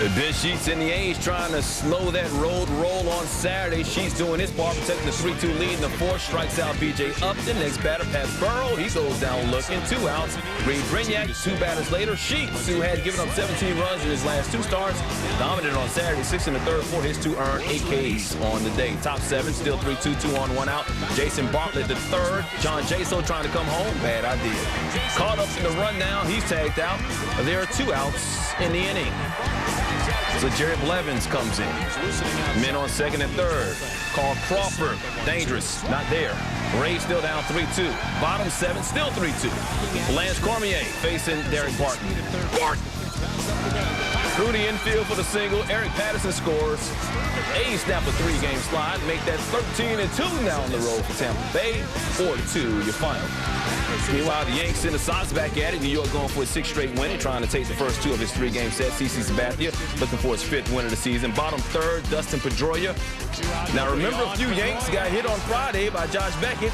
Ben Sheets in the A's trying to slow that road roll on Saturday. Sheets doing his part, protecting the 3-2 lead in the fourth. Strikes out B.J. Upton. Next batter, Pat Burrow. He goes down looking. 2 outs. Reed Brignac, 2 batters later. Sheets, who had given up 17 runs in his last 2 starts, dominated on Saturday. 6 in the third, 4 hits, 2 earned, 8 Ks on the day. Top 7, still 3-2, 2 on, 1 out. Jason Bartlett the third. John Jaso trying to come home. Bad idea. Caught up in the rundown. He's tagged out. There are 2 outs in the inning. So Jared Blevins comes in. Men on second and third. Carl Crawford, dangerous, not there. Ray still down 3-2. Bottom 7, still 3-2. Lance Cormier facing Derek Barton. Through the infield for the single. Eric Patterson scores. A's snap a 3-game slide. Make that 13-2 now on the road for Tampa Bay. 4-2, your final. Meanwhile, the Yanks send the Sox back at it. New York going for a 6th straight win, trying to take the first 2 of his 3-game set. CC Sabathia looking for his 5th win of the season. Bottom 3rd, Dustin Pedroia. Now, remember, a few Yanks got hit on Friday by Josh Beckett.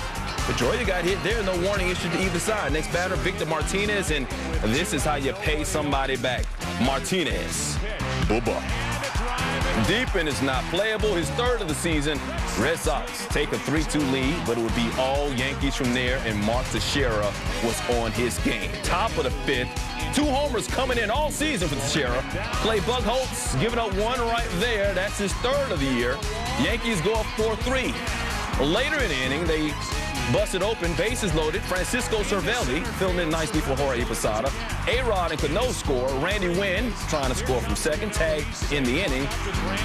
Pedroia got hit there, no warning issued to either side. Next batter, Victor Martinez, and this is how you pay somebody back. Martinez. Booba. Deep and it's not playable. His 3rd of the season. Red Sox take a 3-2 lead, but it would be all Yankees from there, and Mark Teixeira was on his game. Top of the 5th. 2 homers coming in all season for Teixeira. Clay Buchholz giving up 1 right there. That's his 3rd of the year. Yankees go up 4-3. Later in the inning, they busted open, bases loaded. Francisco Cervelli filling in nicely for Jorge Posada. A-Rod and Cano score. Randy Wynn trying to score from second, tagged in the inning.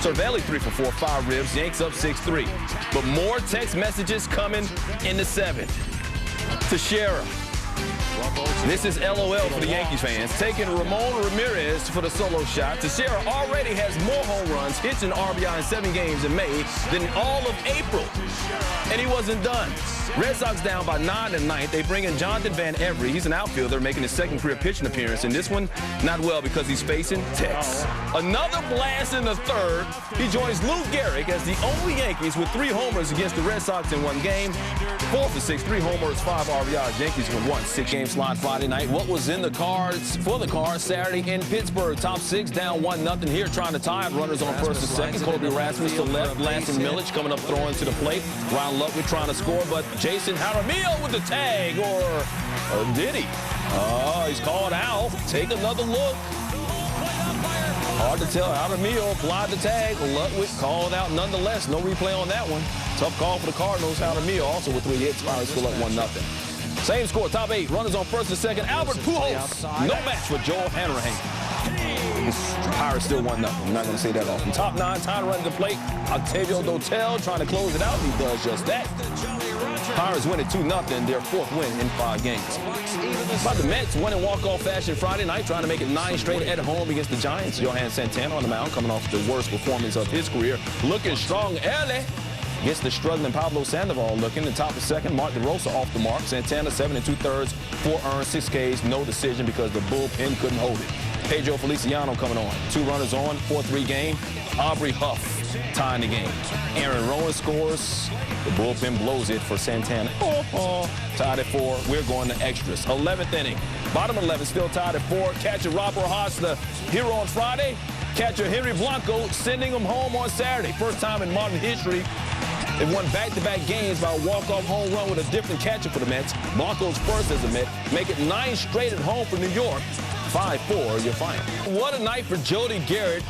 Cervelli 3 for 4, 5 ribs. Yanks up 6-3. But more text messages coming in the 7th. Teixeira. This is LOL for the Yankees fans. Taking Ramon Ramirez for the solo shot. Teixeira already has more home runs, hits, and RBI in 7 games in May than all of April. And he wasn't done. Red Sox down by 9 in 9th. They bring in Jonathan Van Every. He's an outfielder making his 2nd career pitching appearance. And this one, not well because he's facing Tex. Another blast in the 3rd. He joins Lou Gehrig as the only Yankees with 3 homers against the Red Sox in 1 game. 4 for 6, 3 homers, 5 RBIs. Yankees win 1 6-game slide Friday night. What was in the cards for the Cards Saturday in Pittsburgh? Top 6 down 1-0 here, trying to tie it. Runners on first and second. Colby Rasmus to left. Blaston Millich coming up throwing to the plate. Ron Ludwig trying to score, but Jason Jaramillo with the tag, or did he? Oh, he's called out. Take another look. Hard to tell. Jaramillo applied the tag. Ludwig called out nonetheless. No replay on that one. Tough call for the Cardinals. Jaramillo also with 3 hits. Pirates still up 1-0. Same score, top 8. Runners on first and second. Albert Pujols. No match for Joel Hanrahan. Pirates still 1-0. I'm not going to say that often. Top 9, time running the plate. Octavio Dotel trying to close it out. He does just that. Pirates win it 2-0, their 4th win in 5 games. But the Mets won in walk-off fashion Friday night, trying to make it 9 straight at home against the Giants. Johan Santana on the mound, coming off the worst performance of his career. Looking strong early. Against the struggling Pablo Sandoval looking. The top of 2nd, Mark DeRosa off the mark. Santana 7 2/3, 4 earned, 6 Ks, no decision because the bullpen couldn't hold it. Pedro Feliciano coming on. 2 runners on, 4-3 game. Aubrey Huff tying the game. Aaron Rowan scores. The bullpen blows it for Santana. Tied at 4. We're going to extras. 11th inning. Bottom 11 still tied at 4. Catcher Rob Rojas, the hero on Friday. Catcher Henry Blanco sending him home on Saturday. First time in modern history. They won back-to-back games by a walk-off home run with a different catcher for the Mets. Blanco's first as a Met. Make it 9 straight at home for New York. 5-4, your final. What a night for Jody Garrett.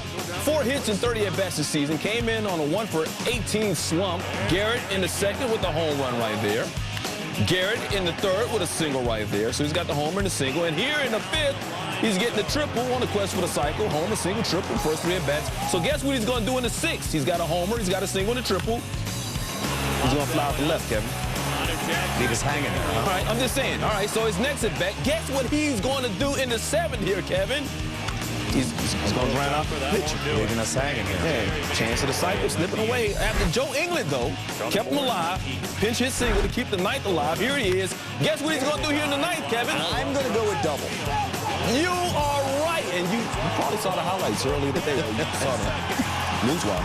4 hits and 30 at-bats this season. Came in on a 1 for 18 slump. Garrett in the 2nd with a home run right there. Garrett in the 3rd with a single right there. So he's got the homer and the single. And here in the 5th, he's getting the triple on the quest for the cycle. Homer, single, triple, first 3 at-bats. So guess what he's going to do in the 6th? He's got a homer, he's got a single and a triple. He's going to fly out the left, Kevin. Leave us hanging there. All right, I'm just saying. All right, so his next at bat. Guess what he's going to do in the 7th here, Kevin? He's going to grind out the pitch. Leaving us hanging here. Yeah, chance of the cycle slipping away. After Joe England, though, kept him alive. Pinch hit single to keep the 9th alive. Here he is. Guess what he's going to do here in the 9th, Kevin? I'm going to go with double. You are right. And you probably saw the highlights earlier today. You saw that. Newswire.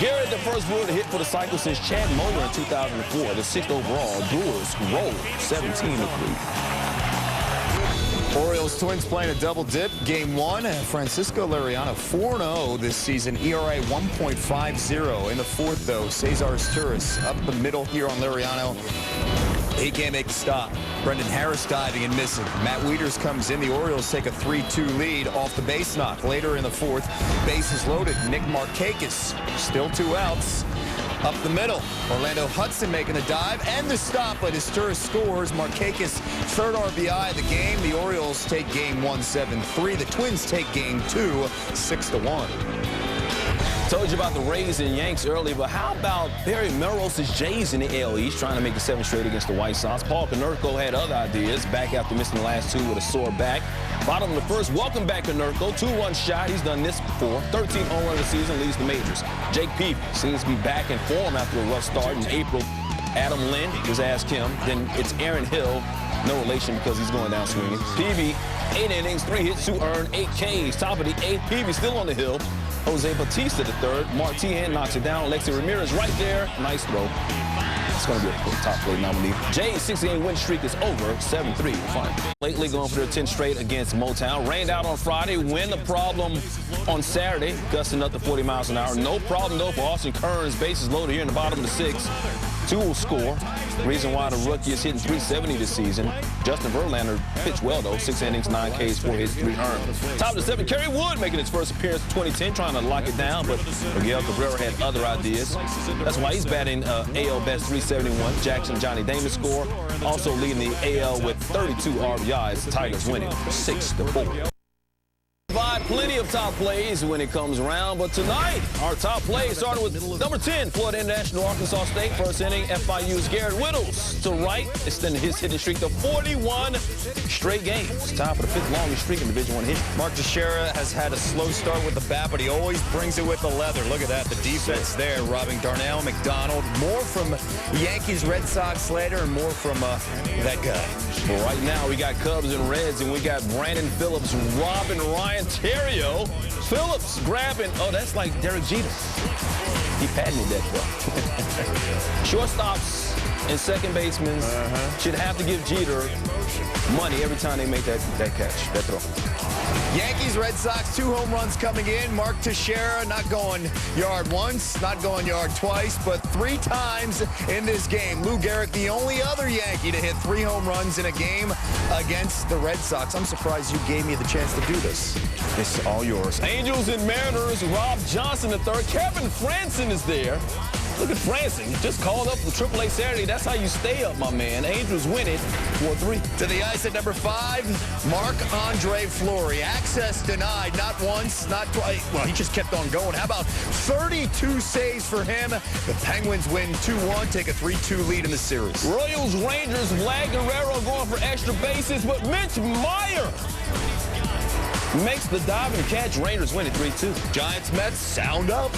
Garrett, the first Brewer to hit for the cycle since Chad Moeller in 2004. The 6th overall. Brewers roll 17-3. Orioles Twins playing a double dip. Game 1, Francisco Liriano 4-0 this season. ERA 1.50. In the fourth, though, Cesar Turris up the middle here on Liriano. He can't make a stop. Brendan Harris diving and missing. Matt Wieters comes in. The Orioles take a 3-2 lead off the base knock. Later in the fourth, bases loaded. Nick Markakis, still 2 outs. Up the middle, Orlando Hudson making the dive and the stop, but as Turris scores, Markakis third RBI of the game. The Orioles take game 1 7-3. The Twins take game 2 6-1. Told you about the Rays and Yanks earlier, but how about Barry Melrose's Jays in the AL East, trying to make it 7 straight against the White Sox? Paul Konerko had other ideas, back after missing the last 2 with a sore back. Bottom of the first, welcome back Konerko, 2-run shot. He's done this before. 13 home runs of the season, leads the majors. Jake Peavy seems to be back in form after a rough start in April. Adam Lynn, just ask him. Then it's Aaron Hill. No relation because he's going down swinging. Peavy, 8 innings, 3 hits, 2 earned, 8 Ks. Top of the 8th, Peavy still on the hill. Jose Bautista the third. Martin knocks it down. Alexi Ramirez right there. Nice throw. It's going to be a top play nominee. Jay's 6-game win streak is over. 7-3 final. Lately going for their 10th straight against Motown. Rained out on Friday. Wind a problem on Saturday. Gusting up to 40 miles an hour. No problem, though, for Austin Kearns. Bases loaded here in the bottom of the 6th. 2 will score. Reason why the rookie is hitting .370 this season. Justin Verlander pitched well, though. 6 innings, 9 Ks, 4 hits, 3 earned. Top of the 7th, Kerry Wood making his first appearance in 2010, trying to lock it down, but Miguel Cabrera had other ideas. That's why he's batting AL best .371. Jackson Johnny Damon score. Also leading the AL with 32 RBIs. Tigers winning 6-4. Provide plenty of top plays when it comes around, but tonight our top play started with number 10, Florida International, Arkansas State. First inning, FIU's Garrett Whittles to right, extending his hitting streak to 41 straight games. Time for the 5th longest streak in Division I history. Mark Teixeira has had a slow start with the bat, but he always brings it with the leather. Look at that, the defense there, robbing Darnell McDonald. More from Yankees, Red Sox later, and more from that guy. Well, right now we got Cubs and Reds, and we got Brandon Phillips robbing Ryan Theriot. Phillips grabbing, oh, that's like Derek Jeter. He patented that though. Shortstops and second basemen should have to give Jeter money every time they make that catch, that throw. Yankees, Red Sox, 2 home runs coming in. Mark Teixeira not going yard once, not going yard twice, but 3 times in this game. Lou Gehrig, the only other Yankee to hit 3 home runs in a game against the Red Sox. I'm surprised you gave me the chance to do this. It's all yours. Angels and Mariners, Rob Johnson the third. Kevin Franson is there. Look at Franson. Just called up from AAA Saturday. That's how you stay up, my man. Angels win it 4-3. To the ice at number 5, Marc-Andre Fleury. Access denied, not once, not twice. Well, he just kept on going. How about 32 saves for him? The Penguins win 2-1, take a 3-2 lead in the series. Royals, Rangers, Vlad Guerrero going for extra bases, but Mitch Meyer makes the dive and catch. Rangers win it 3-2. Giants, Mets, sound up.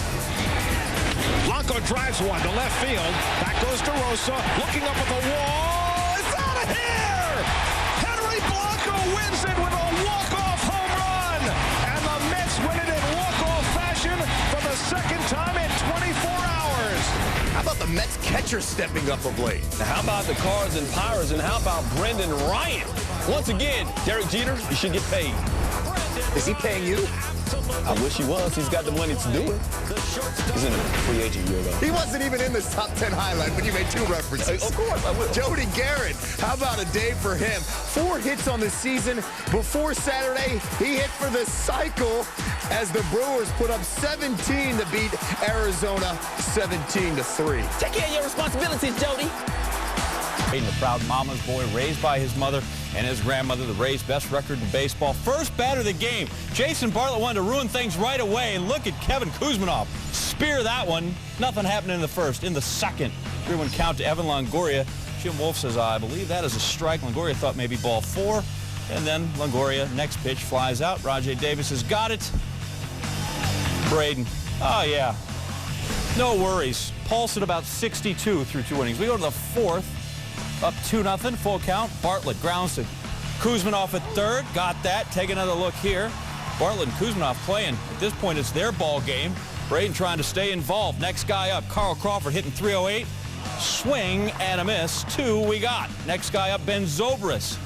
Blanco drives one to left field. Back goes to Rosa, looking up at the wall. It's out of here! Henry Blanco wins it with a walk-off home run. And the Mets win it in walk-off fashion for the 2nd time in 24 hours. How about the Mets catcher stepping up of late? Now, how about the Cards and Pirates, and how about Brendan Ryan? Once again, Derek Jeter, you should get paid. Is he paying you? I wish he was. He's got the money to do it. He's in a free agent year, though. He wasn't even in this top 10 highlight, but you made 2 references. Of course, I will. Jody Garrett, how about a day for him? 4 hits on the season. Before Saturday, he hit for the cycle as the Brewers put up 17 to beat Arizona 17-3. Take care of your responsibilities, Jody. The proud mama's boy raised by his mother and his grandmother, the Rays' best record in baseball. First batter of the game. Jason Bartlett wanted to ruin things right away, and look at Kevin Kuzminov. Spear that one. Nothing happened in the first. In the second, 3-1 count to Evan Longoria. Jim Wolf says, I believe that is a strike. Longoria thought maybe ball 4. And then Longoria, next pitch, flies out. Rajay Davis has got it. Braden. Oh, yeah. No worries. Pulse at about 62 through 2 innings. We go to the 4th. Up 2-0, full count. Bartlett grounds to Kuzminov at 3rd. Got that. Take another look here. Bartlett and Kuzminov playing. At this point, it's their ball game. Braden trying to stay involved. Next guy up, Carl Crawford hitting .308. Swing and a miss. 2 we got. Next guy up, Ben Zobrist.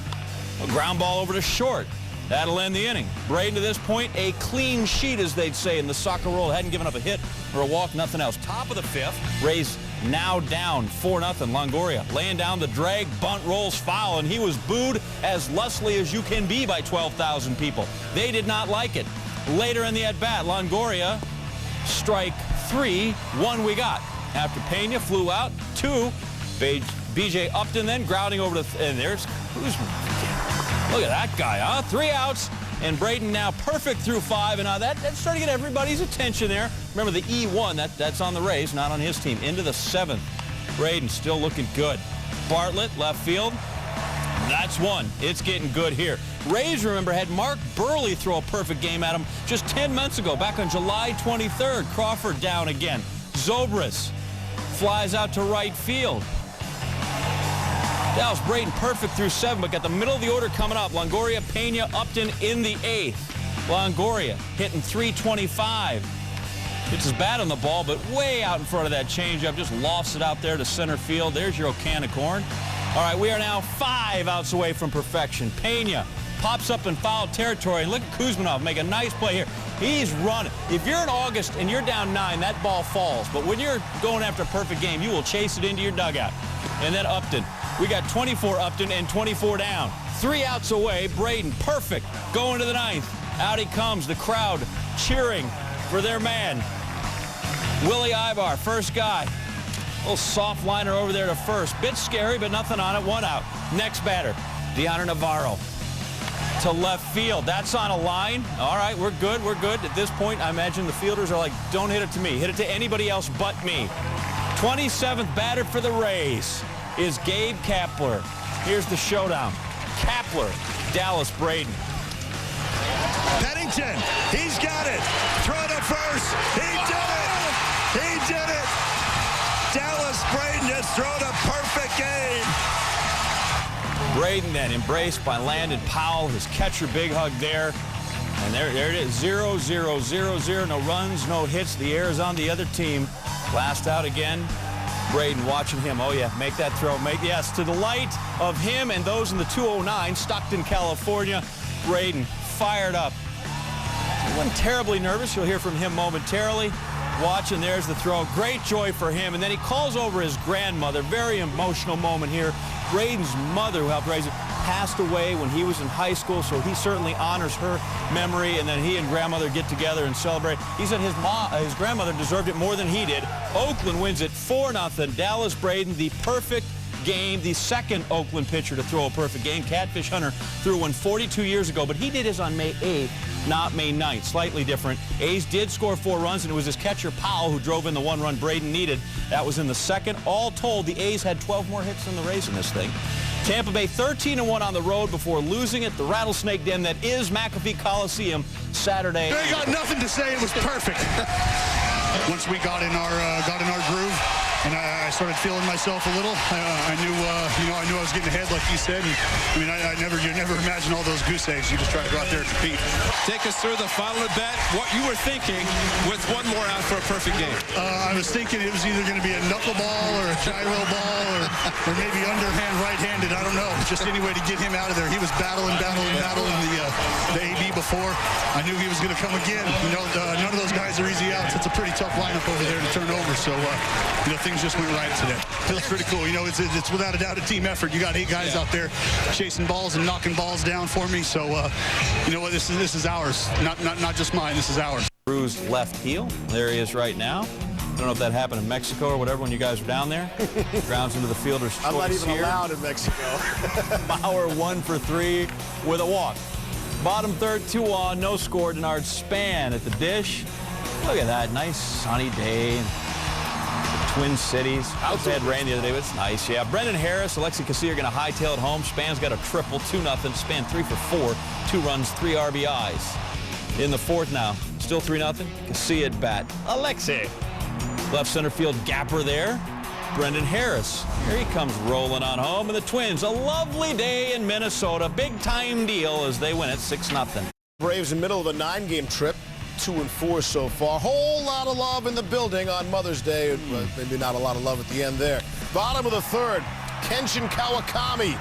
A ground ball over to short. That'll end the inning. Braden, to this point, a clean sheet, as they'd say in the soccer world. Hadn't given up a hit or a walk, nothing else. Top of the fifth. Rays now down 4-0. Longoria laying down the drag, bunt rolls foul, and he was booed as lustily as you can be by 12,000 people. They did not like it. Later in the at-bat, Longoria, strike 3, 1 we got. After Pena flew out, 2, B.J. Upton then grounding over to, and there's Kuzma. Look at that guy, huh? 3 outs, and Braden now perfect through 5, and that's starting to get everybody's attention there. Remember the E1, that's on the Rays, not on his team. Into the 7th. Braden still looking good. Bartlett, left field. That's 1. It's getting good here. Rays, remember, had Mark Burley throw a perfect game at him just 10 months ago, back on July 23rd. Crawford down again. Zobrist flies out to right field. Dallas Braden perfect through 7, but got the middle of the order coming up. Longoria, Pena, Upton in the 8th. Longoria hitting .325. It's his bat on the ball, but way out in front of that changeup. Just lofts it out there to center field. There's your can of corn. All right, we are now 5 outs away from perfection. Pena pops up in foul territory. And look at Kuzmanov make a nice play here. He's running. If you're in August and you're down 9, that ball falls. But when you're going after a perfect game, you will chase it into your dugout. And then Upton. We got 24 Upton and 24 down. 3 outs away. Braden perfect. Going to the 9th. Out he comes. The crowd cheering for their man. Willie Ibar, first guy. Little soft liner over there to first. Bit scary, but nothing on it. 1 out. Next batter, Deanna Navarro to left field. That's on a line. All right, we're good. We're good. At this point, I imagine the fielders are like, don't hit it to me. Hit it to anybody else but me. 27th batter for the Rays is Gabe Kapler. Here's the showdown. Kapler, Dallas Braden. Pennington, he's got it. Throw to first. He did it. He did it. Dallas Braden has thrown a perfect game. Braden then embraced by Landon Powell. His catcher big hug there. And there it is. 0-0-0-0. No runs, no hits. The air is on the other team. Last out again. Braden watching him. Oh, yeah, make that throw. Yes, to the light of him and those in the 209, Stockton, California. Braden fired up. He wasn't terribly nervous. You'll hear from him momentarily. Watching, there's the throw. Great joy for him. And then he calls over his grandmother. Very emotional moment here. Braden's mother, who helped raise him, passed away when he was in high school, so he certainly honors her memory, and then he and grandmother get together and celebrate. He said his grandmother deserved it more than he did. Oakland wins it 4-0. Dallas Braden, the perfect game, the second Oakland pitcher to throw a perfect game. Catfish Hunter threw one 42 years ago, but he did his on May 8th, not May 9th. Slightly different. A's did score 4 runs, and it was his catcher Powell who drove in the 1 run Braden needed. That was in the second. All told, the A's had 12 more hits than the Rays in this thing. Tampa Bay 13-1 on the road before losing it. The Rattlesnake Den that is McAfee Coliseum Saturday. They got nothing to say. It was perfect. Once we got in our groove, and I started feeling myself a little. I knew I was getting ahead, like you said. And, I mean, you never imagine all those goose eggs. You just try to go out there and compete. Take us through the final at bat. What you were thinking with 1 more out for a perfect game? I was thinking it was either going to be a knuckleball or a gyro ball or maybe underhand right-handed. I don't know. Just any way to get him out of there. He was battling the AB before. I knew he was going to come again. None of those guys are easy outs. It's a pretty tough lineup over there to turn over. So, things just went right today. Feels pretty cool. It's without a doubt a team effort. You got 8 guys out there chasing balls and knocking balls down for me. So, you know what? This is ours. Not just mine. This is ours. Bruised left heel. There he is right now. I don't know if that happened in Mexico or whatever when you guys were down there. Grounds into the fielder's choice. I'm not even here. allowed in Mexico. Bauer 1 for 3 with a walk. Bottom third, 2 on, no score. Denard Span at the dish. Look at that, nice sunny day. Twin Cities. Outside rain the other day, but it's nice. Yeah, Brendan Harris, Alexi Casilla are going to hightail it home. Span's got a triple, 2-0. Span 3 for 4, 2 runs, 3 RBIs. In the 4th now, still 3-0. Casilla at bat. Alexi. Left center field gapper there. Brendan Harris. Here he comes rolling on home. And the Twins, a lovely day in Minnesota. Big time deal as they win it 6-0. Braves in the middle of a 9-game trip. 2-4 so far. Whole lot of love in the building on Mother's Day. Maybe not a lot of love at the end there. Bottom of the 3rd, Kenshin Kawakami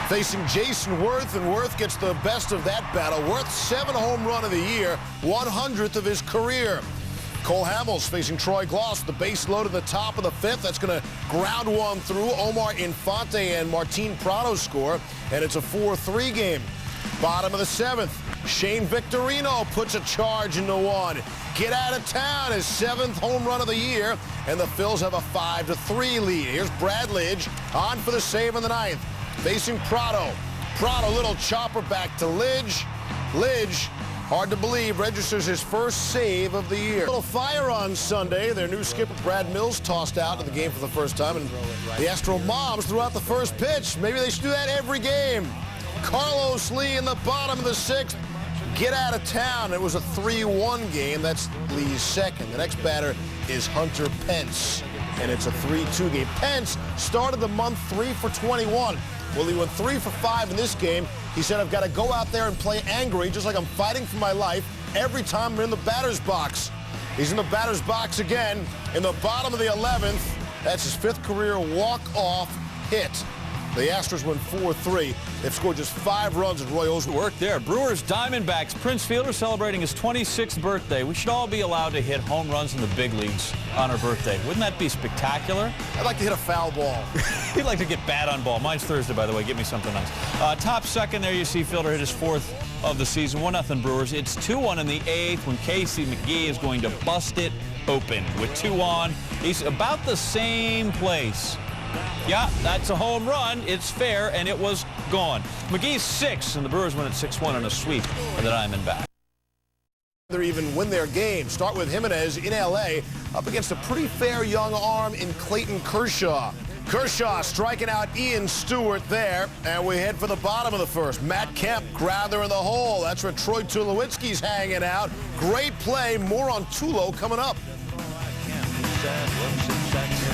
facing Jason Worth, and Worth gets the best of that battle. Worth 7 home run of the year, 100th of his career. Cole Hamels facing Troy Gloss, the base load at the top of the 5th. That's going to ground one through. Omar Infante and Martin Prado score, and it's a 4-3 game. Bottom of the 7th, Shane Victorino puts a charge into one. Get out of town, his 7th home run of the year, and the Phils have a 5-3 lead. Here's Brad Lidge on for the save in the 9th, facing Prado. Prado, little chopper back to Lidge. Lidge, hard to believe, registers his first save of the year. A little fire on Sunday. Their new skipper, Brad Mills, tossed out in the game for the first time, and the Astro Moms threw out the first pitch. Maybe they should do that every game. Carlos Lee in the bottom of the 6th. Get out of town. It was a 3-1 game. That's Lee's second. The next batter is Hunter Pence, and it's a 3-2 game. Pence started the month 3 for 21. Well, he went 3 for 5 in this game. He said, I've got to go out there and play angry, just like I'm fighting for my life every time I'm in the batter's box. He's in the batter's box again in the bottom of the 11th. That's his 5th career walk-off hit. The Astros win 4-3. They've scored just 5 runs at Royals. Work there. Brewers Diamondbacks. Prince Fielder celebrating his 26th birthday. We should all be allowed to hit home runs in the big leagues on our birthday. Wouldn't that be spectacular? I'd like to hit a foul ball. He'd like to get bad on ball. Mine's Thursday, by the way. Get me something nice. Top second there, you see Fielder hit his 4th of the season. 1-0 Brewers. It's 2-1 in the 8th when Casey McGee is going to bust it open. With 2 on, he's about the same place. Yeah, that's a home run. It's fair, and it was gone. McGee's 6, and the Brewers win at 6-1 on a sweep of the Diamondbacks. They even win their game. Start with Jimenez in L.A. up against a pretty fair young arm in Clayton Kershaw. Kershaw striking out Ian Stewart there, and we head for the bottom of the 1st. Matt Kemp grabbed her in the hole. That's where Troy Tulowitzki's hanging out. Great play. More on Tulo coming up.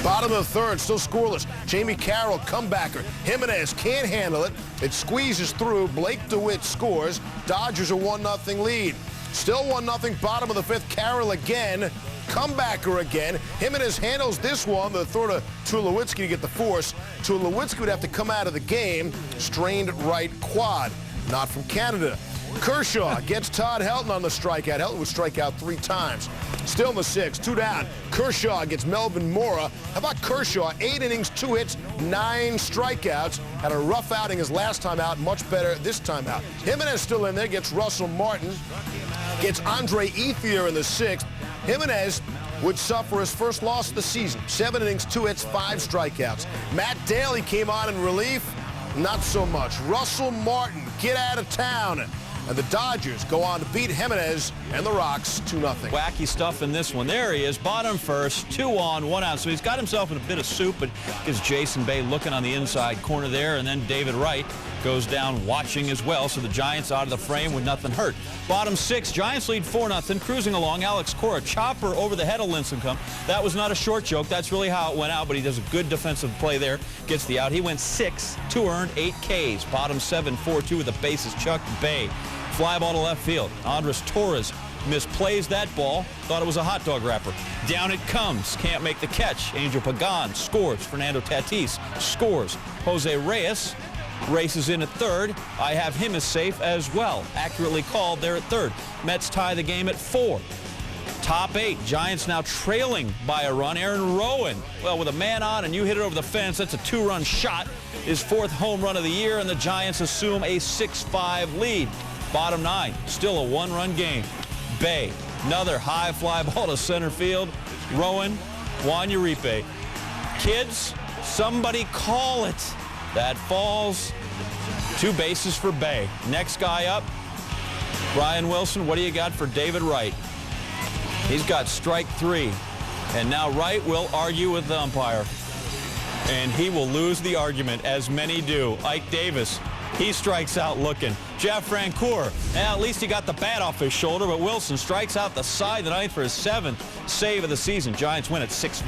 Bottom of the 3rd, still scoreless. Jamie Carroll, comebacker. Jimenez can't handle it. It squeezes through. Blake DeWitt scores. Dodgers a 1-0 lead. Still 1-0, bottom of the 5th. Carroll again. Comebacker again. Jimenez handles this one. The throw to Tulowitzki to get the force. Tulowitzki would have to come out of the game. Strained right quad. Not from Canada. Kershaw gets Todd Helton on the strikeout. Helton would strike out 3 times. Still in the 6th, 2 down. Kershaw gets Melvin Mora. How about Kershaw? 8 innings, 2 hits, 9 strikeouts. Had a rough outing his last time out. Much better this time out. Jimenez still in there. Gets Russell Martin. Gets Andre Ethier in the 6th. Jimenez would suffer his first loss of the season. 7 innings, 2 hits, 5 strikeouts. Matt Daly came on in relief. Not so much. Russell Martin, get out of town. And the Dodgers go on to beat Jimenez and the Rocks 2-0. Wacky stuff in this one. There he is, bottom 1st, 2 on, 1 out. So he's got himself in a bit of soup, but gives Jason Bay looking on the inside corner there, and then David Wright goes down watching as well. So the Giants out of the frame with nothing hurt. Bottom 6, Giants lead 4-0, cruising along. Alex Cora, chopper over the head of Lincecum. That was not a short joke. That's really how it went out, but he does a good defensive play there. Gets the out. He went 6, 2 earned, 8 Ks. Bottom 7, 4-2 with the bases. Chuck Bay. Fly ball to left field. Andres Torres misplays that ball. Thought it was a hot dog wrapper. Down it comes. Can't make the catch. Angel Pagan scores. Fernando Tatis scores. Jose Reyes races in at 3rd. I have him as safe as well. Accurately called there at 3rd. Mets tie the game at 4. Top 8. Giants now trailing by a run. Aaron Rowan, well, with a man on and you hit it over the fence, that's a 2-run shot. His 4th home run of the year, and the Giants assume a 6-5 lead. Bottom 9, still a 1-run game. Bay, another high fly ball to center field. Rowan, Juan Uribe. Kids, somebody call it. That falls. 2 bases for Bay. Next guy up, Brian Wilson. What do you got for David Wright? He's got strike 3. And now Wright will argue with the umpire. And he will lose the argument, as many do. Ike Davis, he strikes out looking. Jeff Francoeur, at least he got the bat off his shoulder, but Wilson strikes out the side of the 9th for his 7th save of the season. Giants win at 6-5.